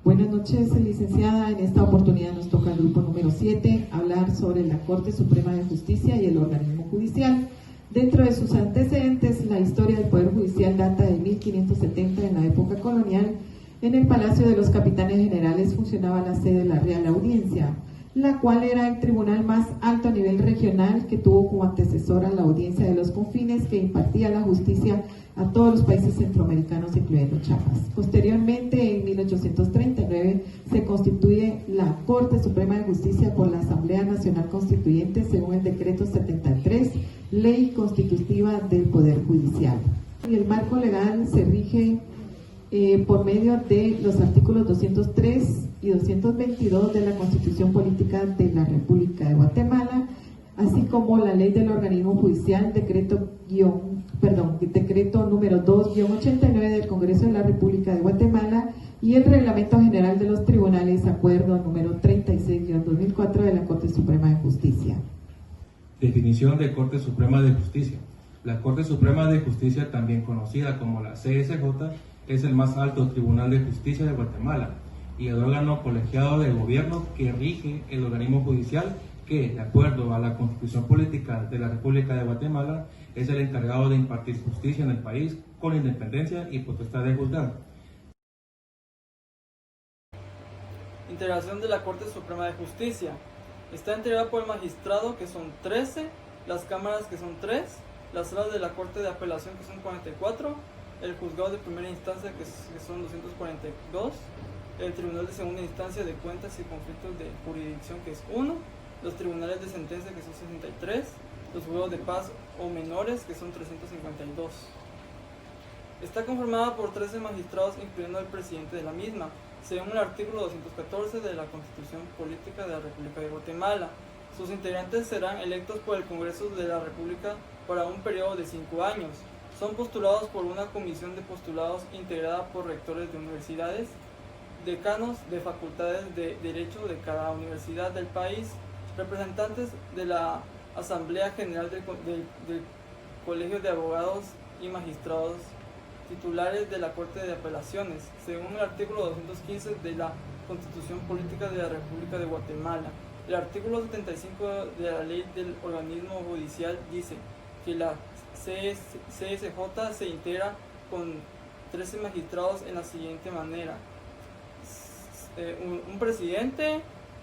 Buenas noches, licenciada. En esta oportunidad nos toca al grupo número 7 hablar sobre la Corte Suprema de Justicia y el organismo judicial. Dentro de sus antecedentes, la historia del Poder Judicial data de 1570, en la época colonial. En el Palacio de los Capitanes Generales funcionaba la sede de la Real Audiencia, la cual era el tribunal más alto a nivel regional, que tuvo como antecesora la Audiencia de los Confines, que impartía la justicia a todos los países centroamericanos, incluyendo Chiapas. Posteriormente, en 1839, se constituye la Corte Suprema de Justicia por la Asamblea Nacional Constituyente, según el Decreto 73, Ley Constitutiva del Poder Judicial. Y el marco legal se rige por medio de los artículos 203 y 222 de la Constitución Política de la República de Guatemala, así como la Ley del Organismo Judicial, decreto número 2-89 del Congreso de la República de Guatemala, y el Reglamento General de los Tribunales, acuerdo número 36-2004 de la Corte Suprema de Justicia. Definición de Corte Suprema de Justicia. La Corte Suprema de Justicia, también conocida como la CSJ, es el más alto tribunal de justicia de Guatemala y el órgano colegiado de gobierno que rige el organismo judicial que, de acuerdo a la Constitución Política de la República de Guatemala, es el encargado de impartir justicia en el país con independencia y potestad de juzgar. Integración de la Corte Suprema de Justicia. Está integrada por el magistrado, que son 13, las cámaras, que son 3, las salas de la Corte de Apelación, que son 44, el juzgado de primera instancia, que son 242, el tribunal de segunda instancia de cuentas y conflictos de jurisdicción, que es 1, los tribunales de sentencia, que son 63, los juzgados de paz o menores, que son 352. Está conformada por 13 magistrados, incluyendo al presidente de la misma, según el artículo 214 de la Constitución Política de la República de Guatemala. Sus integrantes serán electos por el Congreso de la República para un periodo de 5 años. Son postulados por una comisión de postulados integrada por rectores de universidades, decanos de facultades de Derecho de cada universidad del país, representantes de la Asamblea General del Colegio de Abogados y Magistrados, titulares de la Corte de Apelaciones, según el artículo 215 de la Constitución Política de la República de Guatemala. El artículo 75 de la Ley del Organismo Judicial dice que la CSJ se integra con 13 magistrados en la siguiente manera: un presidente,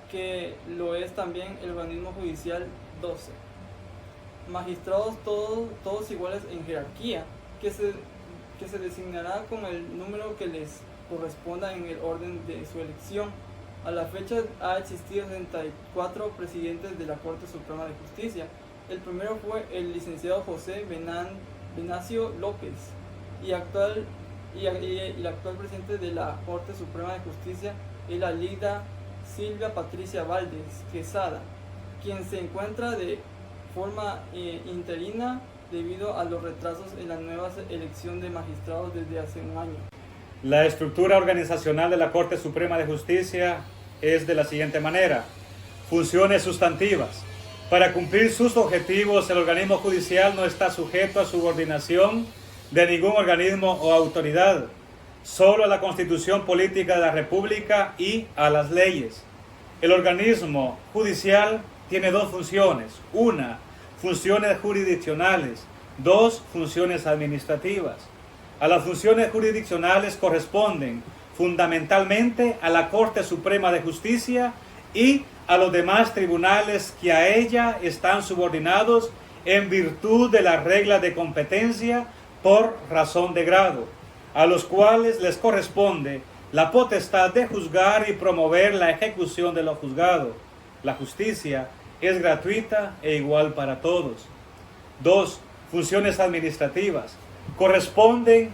que lo es también el organismo judicial, 12 magistrados, todos iguales en jerarquía, que se designará con el número que les corresponda en el orden de su elección. A la fecha ha existido 64 presidentes de la Corte Suprema de Justicia. El primero fue el licenciado José Venancio López, y el actual presidente de la Corte Suprema de Justicia es la liga Silvia Patricia Valdés Quesada, quien se encuentra de forma interina debido a los retrasos en la nueva elección de magistrados desde hace un año. La estructura organizacional de la Corte Suprema de Justicia es de la siguiente manera: funciones sustantivas. Para cumplir sus objetivos, el organismo judicial no está sujeto a subordinación de ningún organismo o autoridad, solo a la Constitución Política de la República y a las leyes. El organismo judicial tiene dos funciones: una, funciones jurisdiccionales; dos, funciones administrativas. A las funciones jurisdiccionales corresponden fundamentalmente a la Corte Suprema de Justicia y a los demás tribunales que a ella están subordinados en virtud de las reglas de competencia por razón de grado, a los cuales les corresponde la potestad de juzgar y promover la ejecución de lo juzgado. La justicia es gratuita e igual para todos. 2. Funciones administrativas. Corresponden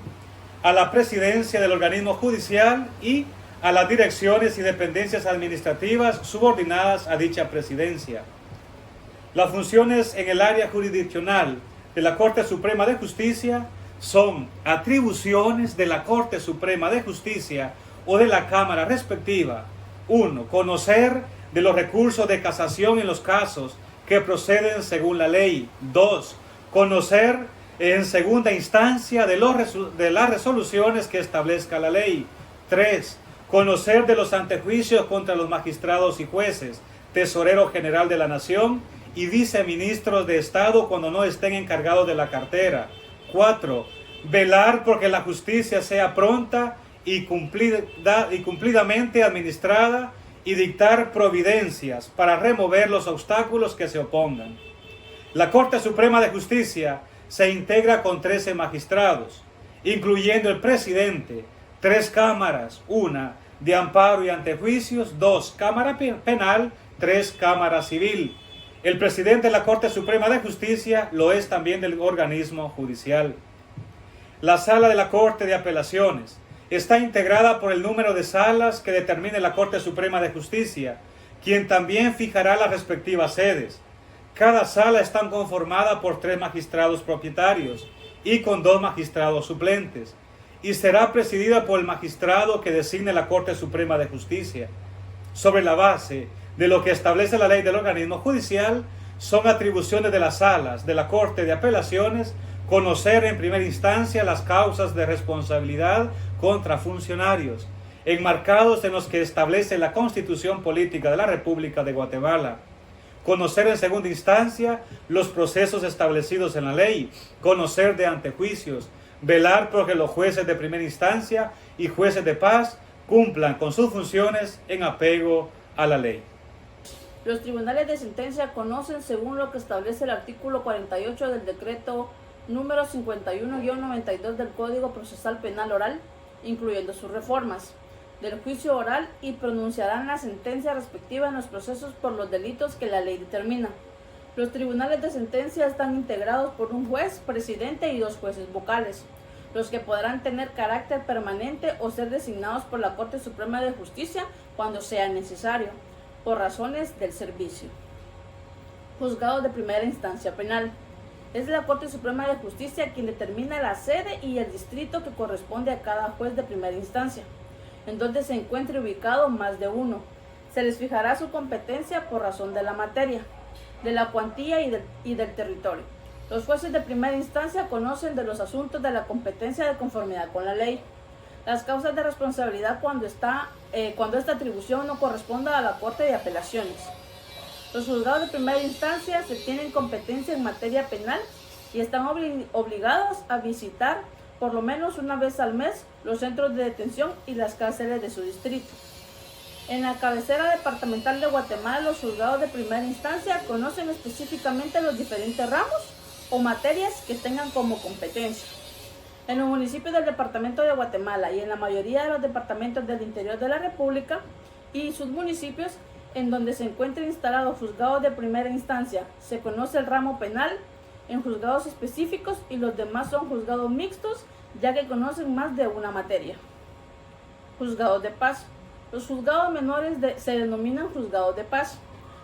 a la presidencia del organismo judicial y a las direcciones y dependencias administrativas subordinadas a dicha presidencia. Las funciones en el área jurisdiccional de la Corte Suprema de Justicia son atribuciones de la Corte Suprema de Justicia o de la Cámara respectiva. 1. Conocer de los recursos de casación en los casos que proceden según la ley. 2. Conocer en segunda instancia de las resoluciones que establezca la ley. 3. conocer de los antejuicios contra los magistrados y jueces, tesorero general de la nación y viceministros de Estado cuando no estén encargados de la cartera. 4. Velar porque la justicia sea pronta y cumplidamente administrada y dictar providencias para remover los obstáculos que se opongan. La Corte Suprema de Justicia se integra con 13 magistrados, incluyendo el presidente, 3 cámaras, 1 de amparo y antejuicios, 2 cámara penal, 3 cámara civil. El presidente de la Corte Suprema de Justicia lo es también del organismo judicial. La Sala de la Corte de Apelaciones está integrada por el número de salas que determine la Corte Suprema de Justicia, quien también fijará las respectivas sedes. Cada sala está conformada por 3 magistrados propietarios y con 2 magistrados suplentes, y será presidida por el magistrado que designe la Corte Suprema de Justicia. Sobre la base de lo que establece la ley del organismo judicial, son atribuciones de las salas de la Corte de Apelaciones conocer en primera instancia las causas de responsabilidad contra funcionarios, enmarcados en los que establece la Constitución Política de la República de Guatemala. Conocer en segunda instancia los procesos establecidos en la ley, conocer de antejuicios, velar porque los jueces de primera instancia y jueces de paz cumplan con sus funciones en apego a la ley. Los tribunales de sentencia conocen según lo que establece el artículo 48 del decreto número 51-92 del Código Procesal Penal Oral, incluyendo sus reformas, del juicio oral y pronunciarán la sentencia respectiva en los procesos por los delitos que la ley determina. Los tribunales de sentencia están integrados por un juez, presidente y 2 jueces vocales, los que podrán tener carácter permanente o ser designados por la Corte Suprema de Justicia cuando sea necesario, por razones del servicio. Juzgados de primera instancia penal. Es la Corte Suprema de Justicia quien determina la sede y el distrito que corresponde a cada juez de primera instancia, en donde se encuentre ubicado más de uno. Se les fijará su competencia por razón de la materia, de la cuantía y del territorio. Los jueces de primera instancia conocen de los asuntos de la competencia de conformidad con la ley, las causas de responsabilidad cuando esta atribución no corresponda a la Corte de Apelaciones. Los juzgados de primera instancia se tienen competencia en materia penal y están obligados a visitar por lo menos una vez al mes los centros de detención y las cárceles de su distrito. En la cabecera departamental de Guatemala, los juzgados de primera instancia conocen específicamente los diferentes ramos o materias que tengan como competencia. En los municipios del departamento de Guatemala y en la mayoría de los departamentos del interior de la República y sus municipios en donde se encuentren instalados juzgados de primera instancia, se conoce el ramo penal en juzgados específicos y los demás son juzgados mixtos, ya que conocen más de una materia. Juzgados de paz. Los juzgados menores se denominan juzgados de paz.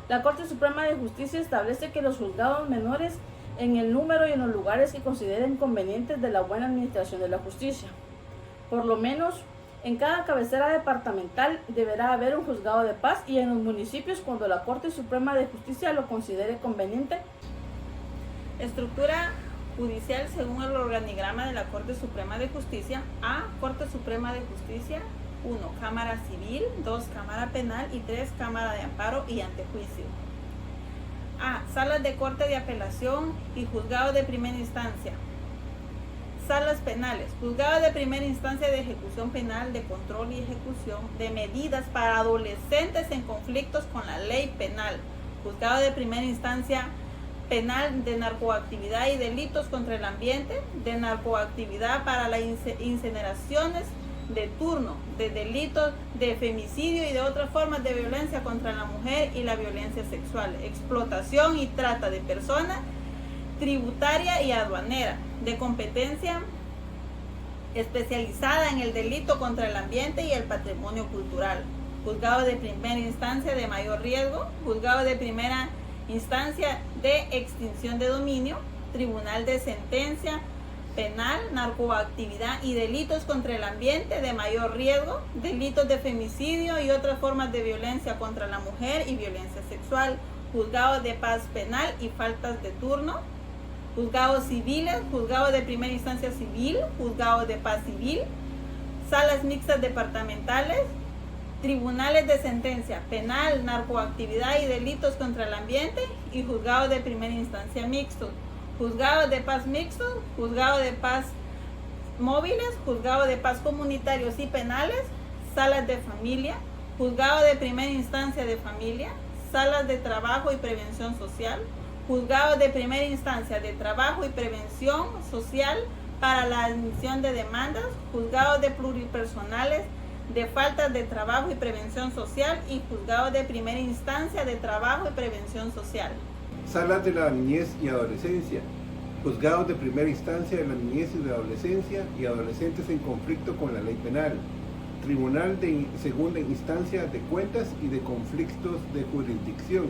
La Corte Suprema de Justicia establece que los juzgados menores en el número y en los lugares que consideren convenientes de la buena administración de la justicia. Por lo menos en cada cabecera departamental deberá haber un juzgado de paz y en los municipios cuando la Corte Suprema de Justicia lo considere conveniente. Estructura judicial según el organigrama de la Corte Suprema de Justicia. A. Corte Suprema de Justicia. 1. Cámara Civil. 2. Cámara Penal. Y 3. Cámara de Amparo y Antejuicio. A. Salas de Corte de Apelación y Juzgados de Primera Instancia. Salas penales. Juzgados de primera instancia de ejecución penal, de control y ejecución de medidas para adolescentes en conflictos con la ley penal. Juzgado de primera instancia penal de narcoactividad y delitos contra el ambiente, de narcoactividad para las incineraciones de turno, de delitos de femicidio y de otras formas de violencia contra la mujer y la violencia sexual, explotación y trata de personas, tributaria y aduanera, de competencia especializada en el delito contra el ambiente y el patrimonio cultural. Juzgado de primera instancia de mayor riesgo, juzgado de primera instancia de extinción de dominio, tribunal de sentencia penal, narcoactividad y delitos contra el ambiente de mayor riesgo, delitos de femicidio y otras formas de violencia contra la mujer y violencia sexual, juzgado de paz penal y faltas de turno, juzgados civiles, juzgado de primera instancia civil, juzgado de paz civil, salas mixtas departamentales, tribunales de sentencia penal, narcoactividad y delitos contra el ambiente y juzgados de primera instancia mixtos, juzgados de paz mixtos, juzgados de paz móviles, juzgados de paz comunitarios y penales, salas de familia, juzgado de primera instancia de familia, salas de trabajo y prevención social, juzgados de primera instancia de trabajo y prevención social para la admisión de demandas, juzgados de pluripersonales de faltas de trabajo y prevención social y juzgados de primera instancia de trabajo y prevención social. Salas de la niñez y adolescencia, juzgados de primera instancia de la niñez y de adolescencia y adolescentes en conflicto con la ley penal, tribunal de segunda instancia de cuentas y de conflictos de jurisdicción,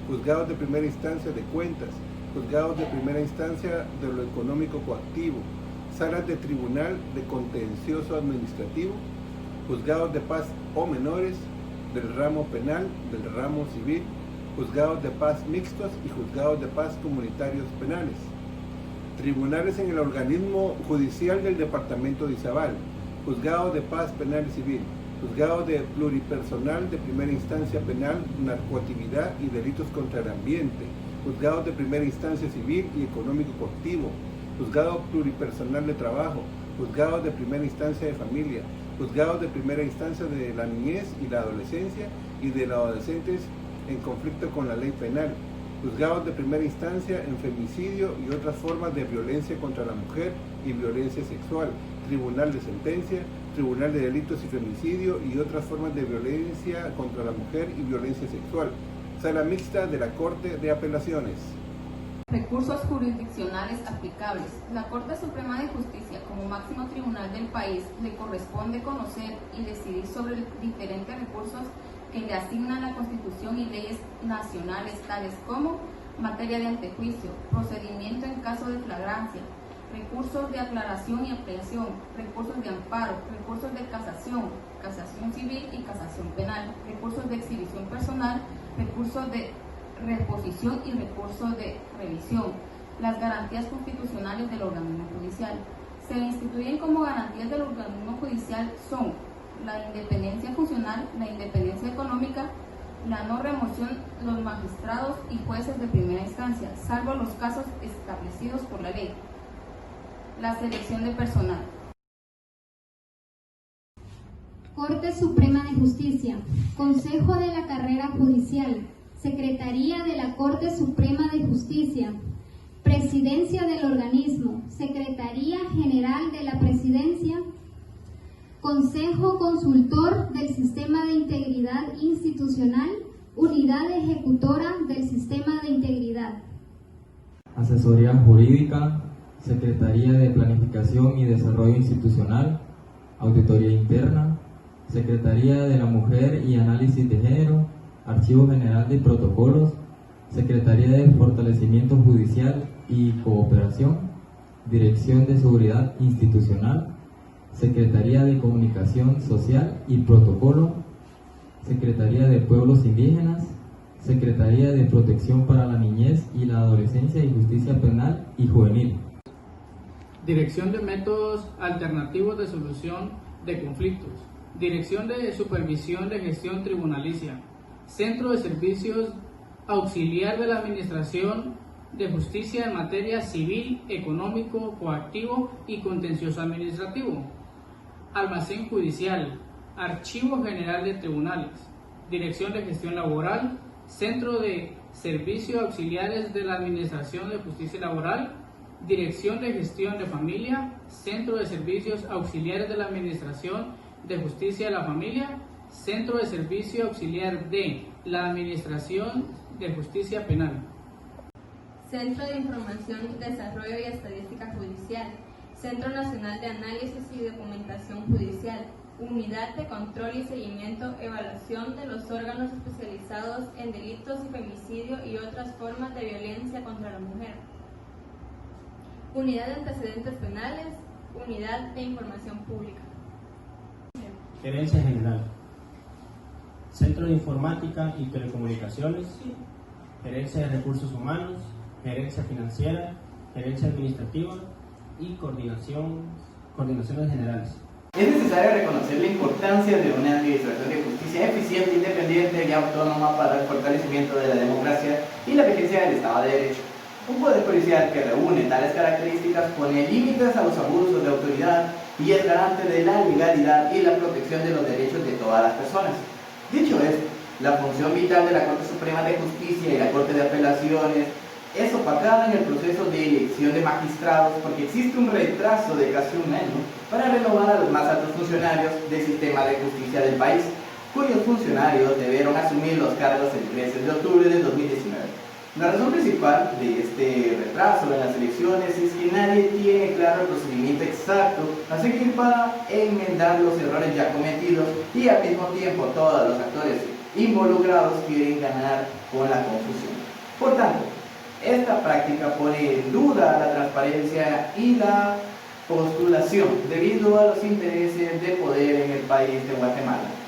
juzgados de primera instancia de cuentas, juzgados de primera instancia de lo económico coactivo, salas de tribunal de contencioso administrativo, juzgados de paz o menores, del ramo penal, del ramo civil, juzgados de paz mixtos y juzgados de paz comunitarios penales. Tribunales en el organismo judicial del departamento de Izabal, juzgados de paz penal y civil, juzgados de pluripersonal de primera instancia penal, narcoactividad y delitos contra el ambiente, juzgados de primera instancia civil y económico coactivo, juzgado pluripersonal de trabajo, juzgados de primera instancia de familia, juzgados de primera instancia de la niñez y la adolescencia y de los adolescentes en conflicto con la ley penal, juzgados de primera instancia en femicidio y otras formas de violencia contra la mujer y violencia sexual, tribunal de sentencia, tribunal de delitos y femicidio y otras formas de violencia contra la mujer y violencia sexual, sala mixta de la Corte de Apelaciones. Recursos jurisdiccionales aplicables. La Corte Suprema de Justicia, como máximo tribunal del país, le corresponde conocer y decidir sobre diferentes recursos que le asignan la Constitución y leyes nacionales, tales como materia de antejuicio, procedimiento en caso de flagrancia, recursos de aclaración y ampliación, recursos de amparo, recursos de casación, casación civil y casación penal, recursos de exhibición personal, recursos de reposición y recursos de revisión. Las garantías constitucionales del organismo judicial. Se instituyen como garantías del organismo judicial son la independencia funcional, la independencia económica, la no remoción de los magistrados y jueces de primera instancia, salvo los casos establecidos por la ley. La selección de personal. Corte Suprema de Justicia, Consejo de la Carrera Judicial, Secretaría de la Corte Suprema de Justicia, Presidencia del organismo, Secretaría General de la Presidencia, Consejo Consultor del Sistema de Integridad Institucional, Unidad Ejecutora del Sistema de Integridad. Asesoría Jurídica, Secretaría de Planificación y Desarrollo Institucional, Auditoría Interna, Secretaría de la Mujer y Análisis de Género, Archivo General de Protocolos, Secretaría de Fortalecimiento Judicial y Cooperación, Dirección de Seguridad Institucional, Secretaría de Comunicación Social y Protocolo, Secretaría de Pueblos Indígenas, Secretaría de Protección para la Niñez y la Adolescencia y Justicia Penal y Juvenil. Dirección de Métodos Alternativos de Solución de Conflictos, Dirección de Supervisión de Gestión Tribunalicia, Centro de Servicios Auxiliar de la Administración de Justicia en materia civil, económico, coactivo y contencioso administrativo, Almacén Judicial, Archivo General de Tribunales, Dirección de Gestión Laboral, Centro de Servicios Auxiliares de la Administración de Justicia Laboral, Dirección de Gestión de Familia, Centro de Servicios Auxiliares de la Administración de Justicia de la Familia, Centro de Servicio Auxiliar de la Administración de Justicia Penal. Centro de Información, Desarrollo y Estadística Judicial, Centro Nacional de Análisis y Documentación Judicial, Unidad de Control y Seguimiento, Evaluación de los órganos especializados en delitos y femicidio y otras formas de violencia contra la mujer. Unidad de Antecedentes Penales, Unidad de Información Pública. Gerencia General, Centro de Informática y Telecomunicaciones, Gerencia de Recursos Humanos, Gerencia Financiera, Gerencia Administrativa y Coordinaciones Generales. Es necesario reconocer la importancia de una administración de justicia política independiente y autónoma para el fortalecimiento de la democracia y la vigencia del Estado de Derecho. Un poder policial que reúne tales características pone límites a los abusos de autoridad y es garante de la legalidad y la protección de los derechos de todas las personas. Dicho esto, la función vital de la Corte Suprema de Justicia y la Corte de Apelaciones es opacada en el proceso de elección de magistrados porque existe un retraso de casi un año para renovar a los más altos funcionarios del sistema de justicia del país, cuyos funcionarios debieron asumir los cargos el 13 de octubre de 2019. La razón principal de este retraso en las elecciones es que nadie tiene claro el procedimiento exacto a seguir para enmendar los errores ya cometidos y al mismo tiempo todos los actores involucrados quieren ganar con la confusión. Por tanto, esta práctica pone en duda la transparencia y la postulación debido a los intereses de poder en el país de Guatemala.